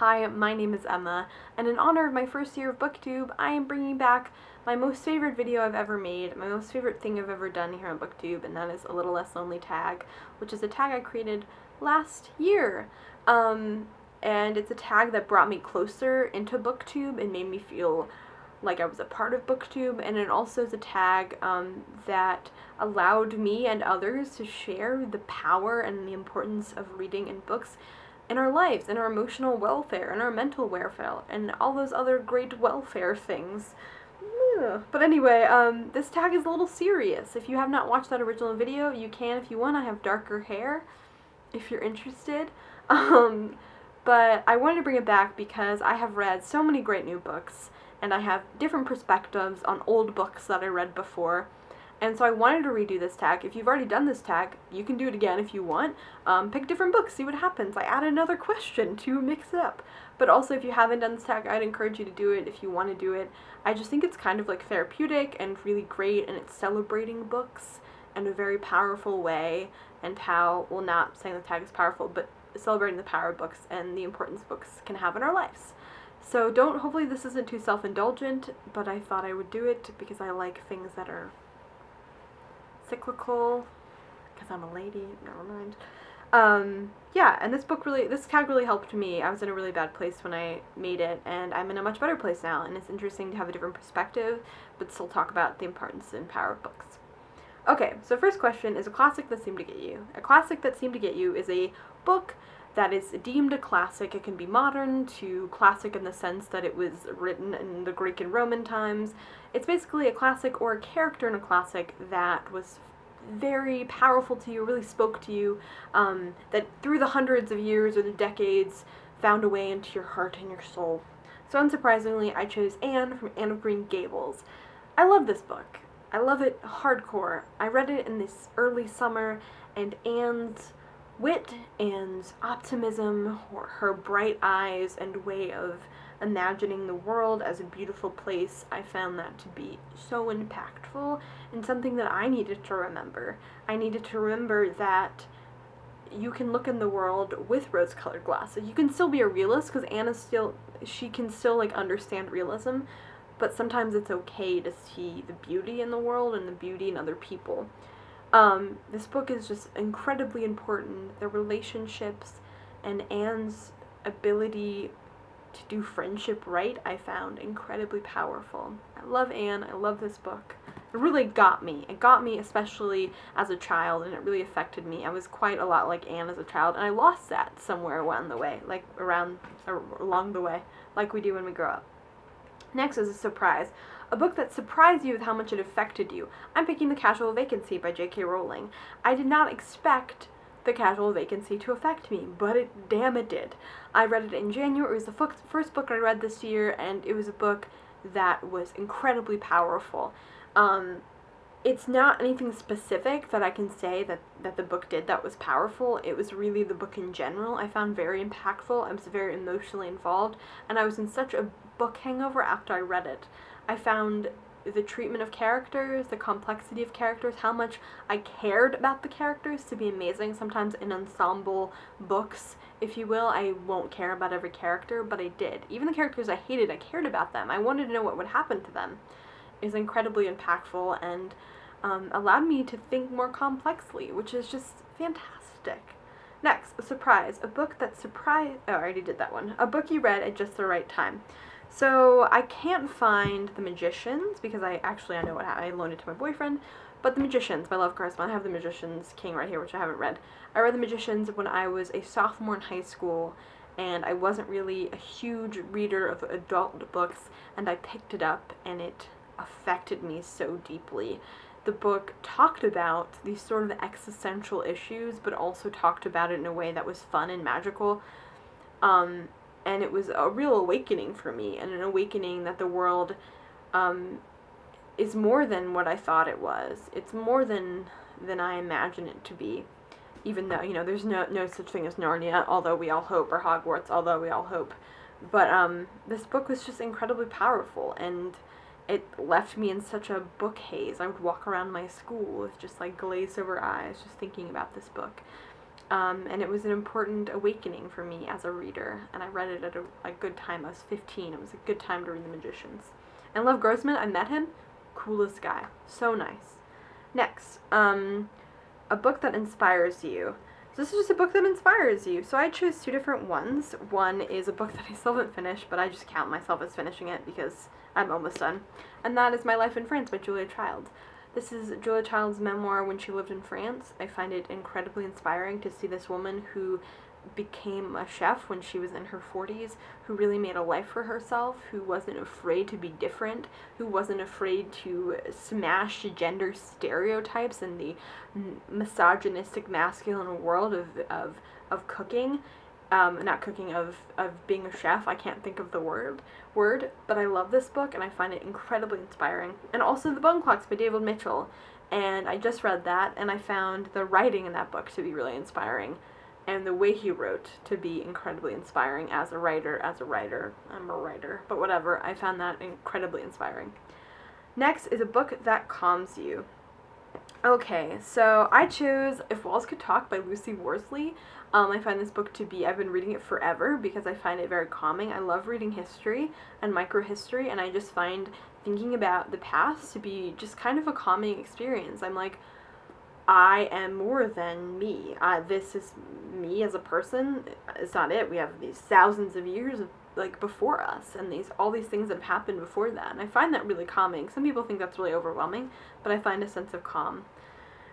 Hi, my name is Emma, and in honor of my first year of Booktube, I am bringing back my most favorite video I've ever made, my most favorite thing I've ever done here on Booktube, and that is A Little Less Lonely tag, which is a tag I created last year. And it's a tag that brought me closer into Booktube and made me feel like I was a part of Booktube, and it also is a tag that allowed me and others to share the power and the importance of reading and books in our lives, in our emotional welfare, in our mental welfare, and all those other great welfare things. But anyway, this tag is a little serious. If you have not watched that original video, you can if you want. I have darker hair, if you're interested. But I wanted to bring it back because I have read so many great new books, and I have different perspectives on old books that I read before. And so I wanted to redo this tag. If you've already done this tag, you can do it again if you want. Pick different books, see what happens. I add another question to mix it up. But also, if you haven't done this tag, I'd encourage you to do it if you want to do it. I just think it's kind of like therapeutic and really great, and it's celebrating books in a very powerful way, and how, well, not saying the tag is powerful, but celebrating the power of books and the importance books can have in our lives. So hopefully this isn't too self-indulgent, but I thought I would do it because I like things that are cyclical, because I'm a lady, never mind. Yeah, and this tag really helped me. I was in a really bad place when I made it, and I'm in a much better place now, and it's interesting to have a different perspective, but still talk about the importance and power of books. Okay, so first question is a classic that seemed to get you. A classic that seemed to get you is a book that is deemed a classic. It can be modern to classic in the sense that it was written in the Greek and Roman times. It's basically a classic or a character in a classic that was very powerful to you, really spoke to you, that through the hundreds of years or the decades found a way into your heart and your soul. So unsurprisingly, I chose Anne from Anne of Green Gables. I love this book. I love it hardcore. I read it in this early summer, and Anne's wit and optimism, or her bright eyes and way of imagining the world as a beautiful place, I found that to be so impactful and something that I needed to remember. I needed to remember that you can look in the world with rose-colored glasses. You can still be a realist, because she can still like understand realism, but sometimes it's okay to see the beauty in the world and the beauty in other people. This book is just incredibly important. The relationships and Anne's ability to do friendship right, I found incredibly powerful. I love Anne. I love this book. It really got me. It got me especially as a child, and it really affected me. I was quite a lot like Anne as a child, and I lost that somewhere along the way, along the way, like we do when we grow up. Next is a surprise. A book that surprised you with how much it affected you. I'm picking The Casual Vacancy by J.K. Rowling. I did not expect The Casual Vacancy to affect me, but it did. I read it in January. It was the first book I read this year, and it was a book that was incredibly powerful. It's not anything specific that I can say that the book did that was powerful. It was really the book in general I found very impactful. I was very emotionally involved, and I was in such a book hangover after I read it. I found the treatment of characters, the complexity of characters, how much I cared about the characters to be amazing. Sometimes in ensemble books, if you will, I won't care about every character, but I did. Even the characters I hated, I cared about them. I wanted to know what would happen to them. It was incredibly impactful and allowed me to think more complexly, which is just fantastic. Next, a surprise. A book that surprised... Oh, I already did that one. A book you read at just the right time. So I can't find The Magicians, because I know what happened. I loaned it to my boyfriend. But The Magicians by Love Correspondent. I have The Magicians King right here, which I haven't read. I read The Magicians when I was a sophomore in high school, and I wasn't really a huge reader of adult books, and I picked it up, and it affected me so deeply. The book talked about these sort of existential issues, but also talked about it in a way that was fun and magical. And it was a real awakening for me, and an awakening that the world is more than what I thought it was. It's more than I imagine it to be, even though, there's no such thing as Narnia, although we all hope, or Hogwarts, although we all hope. But this book was just incredibly powerful, and it left me in such a book haze. I would walk around my school with just like glazed over eyes, just thinking about this book. And it was an important awakening for me as a reader, and I read it at a good time. I was 15. It was a good time to read The Magicians. And Love Grossman, I met him. Coolest guy. So nice. Next, a book that inspires you. So this is just a book that inspires you. So I chose two different ones. One is a book that I still haven't finished, but I just count myself as finishing it because I'm almost done. And that is My Life in France by Julia Child. This is Julia Child's memoir when she lived in France. I find it incredibly inspiring to see this woman who became a chef when she was in her 40s, who really made a life for herself, who wasn't afraid to be different, who wasn't afraid to smash gender stereotypes in the misogynistic masculine world of cooking. Not cooking, of being a chef. I can't think of the word, but I love this book and I find it incredibly inspiring. And also The Bone Clocks by David Mitchell, and I just read that and I found the writing in that book to be really inspiring, and the way he wrote to be incredibly inspiring as a writer. I'm a writer, but whatever, I found that incredibly inspiring. Next is a book that calms you. Okay, so I chose If Walls Could Talk by Lucy Worsley. I find this book to be, I've been reading it forever because I find it very calming. I love reading history and microhistory, and I just find thinking about the past to be just kind of a calming experience. I'm like, I am more than me. This is me as a person. It's not it. We have these thousands of years of, like, before us, and all these things that have happened before that, and I find that really calming. Some people think that's really overwhelming, but I find a sense of calm.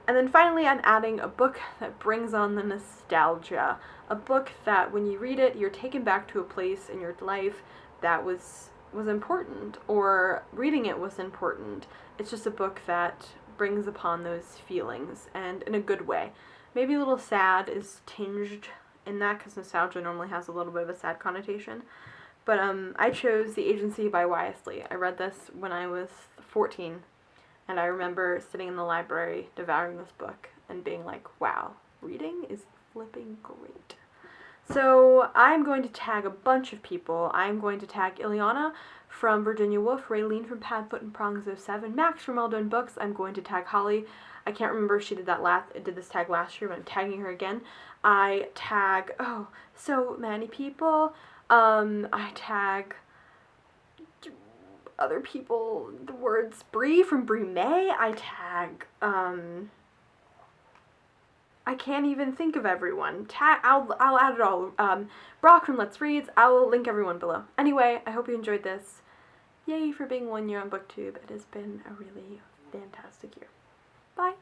And then finally, I'm adding a book that brings on the nostalgia. A book that when you read it, you're taken back to a place in your life that was important, or reading it was important. It's just a book that brings upon those feelings, and in a good way. Maybe a little sad is tinged in that, because nostalgia normally has a little bit of a sad connotation. But I chose The Agency by Y.S. Lee. I read this when I was 14, and I remember sitting in the library devouring this book and being like, wow, reading is flipping great. So I'm going to tag a bunch of people. I'm going to tag Ileana from Virginia Woolf, Raylene from Padfoot and Prongs 07, Max from Well Done Books. I'm going to tag Holly. I can't remember if she did this tag last year, but I'm tagging her again. I tag, so many people. I tag other people, the words Brie from Brie May. I tag, I can't even think of everyone. I'll add it all. Brock from Let's Reads. I'll link everyone below. Anyway, I hope you enjoyed this. Yay for being 1 year on Booktube. It has been a really fantastic year. Bye.